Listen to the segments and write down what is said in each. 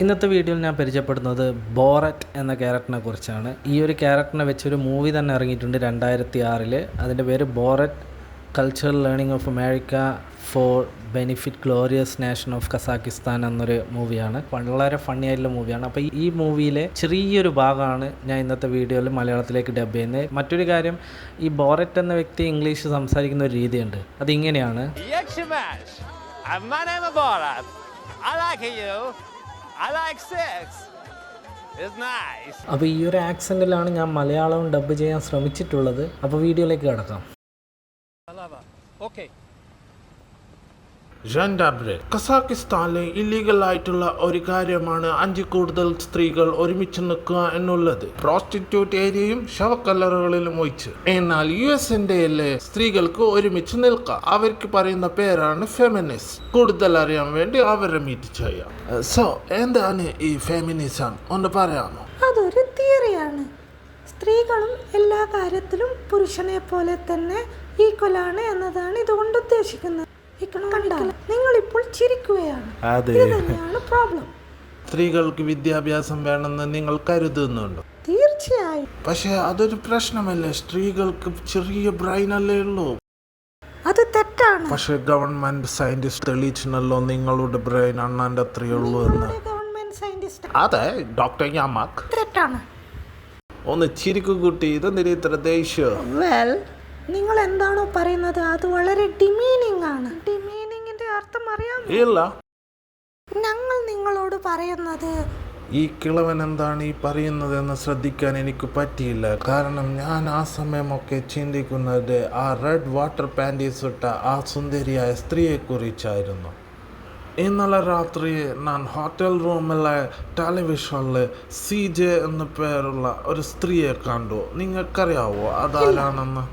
ഇന്നത്തെ വീഡിയോയിൽ ഞാൻ പരിചയപ്പെടുന്നത് ബോററ്റ് എന്ന ക്യാരക്ടറിനെ കുറിച്ചാണ്. ഈ ഒരു ക്യാരക്ടറിനെ വെച്ചൊരു മൂവി തന്നെ ഇറങ്ങിയിട്ടുണ്ട് 2006. അതിൻ്റെ പേര് Borat cultural learning of America for benefit glorious nation of Kazakhstan എന്നൊരു മൂവിയാണ്. വളരെ ഫണ്ണി ആയിട്ടുള്ള മൂവിയാണ്. അപ്പോൾ ഈ മൂവിയിലെ ചെറിയൊരു ഭാഗമാണ് ഞാൻ ഇന്നത്തെ വീഡിയോയിൽ മലയാളത്തിലേക്ക് ഡബ് ചെയ്യുന്നത്. മറ്റൊരു കാര്യം, ഈ ബോററ്റ് എന്ന വ്യക്തി ഇംഗ്ലീഷ് സംസാരിക്കുന്ന ഒരു രീതിയുണ്ട്. അതിങ്ങനെയാണ്. അപ്പോൾ ഈ ഒരു ആക്സെൻറ്റിലാണ് ഞാൻ മലയാളവും ഡബ് ചെയ്യാൻ ശ്രമിച്ചിട്ടുള്ളത്. അപ്പോൾ വീഡിയോയിലേക്ക് കിടക്കാം. കസാക്കിസ്ഥാനിലെ ഇല്ലീഗൽ ആയിട്ടുള്ള ഒരു കാര്യമാണ് 5 കൂടുതൽ സ്ത്രീകൾ ഒരുമിച്ച് നിൽക്കുക എന്നുള്ളത്, പ്രോസ്റ്റിറ്റ്യൂട്ട് ഏരിയയും ശവക്കല്ലറുകളിലും ഒഴിച്ച്. എന്നാൽ US-ലെ സ്ത്രീകൾക്ക് ഒരുമിച്ച് നിൽക്കാം. അവർക്ക് പറയുന്ന പേരാണ് ഫെമിനിസ്റ്റ്. കൂടുതൽ അറിയാൻ വേണ്ടി അവരെ മീറ്റ് ചെയ്യാം. സോ എന്താണ് ഈ ഫെമിനിസം ഒന്ന് പറയാമോ? അതൊരു തിയറിയാണ്. സ്ത്രീകളും എല്ലാ കാര്യത്തിലും പുരുഷനെ പോലെ തന്നെ ഈക്വലാണ് എന്നതാണ് ഇതുകൊണ്ട് ഉദ്ദേശിക്കുന്നത്. നിങ്ങളിപ്പോൾ ചിരിക്കുകയാണ്. ഇതാണ് പ്രോബ്ലം. സ്ത്രീകൾക്ക് വിദ്യാഭ്യാസം വേണമെന്ന് നിങ്ങൾ കരുതുന്നുണ്ടോ? തീർച്ചയായും. പക്ഷെ അതൊരു പ്രശ്നമല്ലേ? സ്ത്രീകൾക്ക് ചെറിയ ബ്രെയിൻ അല്ലേ ഉള്ളൂ. അത് തെറ്റാണ്. പക്ഷെ ഗവൺമെന്റ് സയന്റിസ്റ്റ് തെളിയിച്ചല്ലോ നിങ്ങളുടെ ബ്രെയിൻ അണ്ണാന്റെ അത്രയുള്ളൂ എന്ന്. അതെ ഡോക്ടർ യാമാക്. തെറ്റാണ്. ഒന്ന് ചിരിക്കു കുട്ടി, ഇതെന്തിനാ ഇത്ര ദേഷ്യം? നിങ്ങൾ എന്താണോ പറയുന്നത് അത് വളരെ ഡിമീനിങ് ആണ്. ഡിമീനിങ്ങിന്റെ അർത്ഥം അറിയാമോ? ഇല്ല. ഞങ്ങൾ നിങ്ങളോട് പറയുന്നത് ഈ കിളവൻ എന്താണ് ഈ പറയുന്നതെന്ന് ശ്രദ്ധിക്കാൻ എനിക്ക് പറ്റിയില്ല. കാരണം ഞാൻ ആ സമയമൊക്കെ ചിന്തിക്കുന്നത് ആ റെഡ് വാട്ടർ പാൻറ്റീസ് ഇട്ട ആ സുന്ദരിയായ സ്ത്രീയെ കുറിച്ചായിരുന്നു. ഇന്നലെ രാത്രി ഞാൻ ഹോട്ടൽ റൂമിലെ ടെലിവിഷനിൽ CJ എന്ന പേരുള്ള ഒരു സ്ത്രീയെ കണ്ടു. നിങ്ങൾക്കറിയാവോ അതാരാണെന്ന്?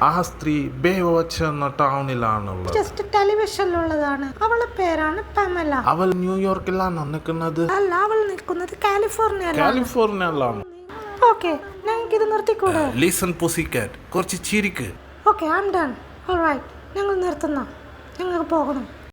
ആ സ്ത്രീ ബേവാച്ച് എന്ന ടൗണിലാണുള്ളത്. ജസ്റ്റ് ടെലിവിഷനിലുള്ളതാണ്. അവളുടെ പേരാണ് പമല. അവൾ ന്യൂയോർക്കിലാണോ നിൽക്കുന്നത്? അല്ല, അവൾ നിൽക്കുന്നത് കാലിഫോർണിയയിലാണ്. ഓക്കെ, ഞങ്ങൾക്ക് ഇത് നിർത്തിക്കൂടെ? ലിസൺ പുസിക്കാറ്റ്, കുറച്ച് ചിരിക്ക്. Okay, I am done. Alright, ഞങ്ങൾ നിർത്തുന്നു. ഞങ്ങൾക്ക് പോകണം.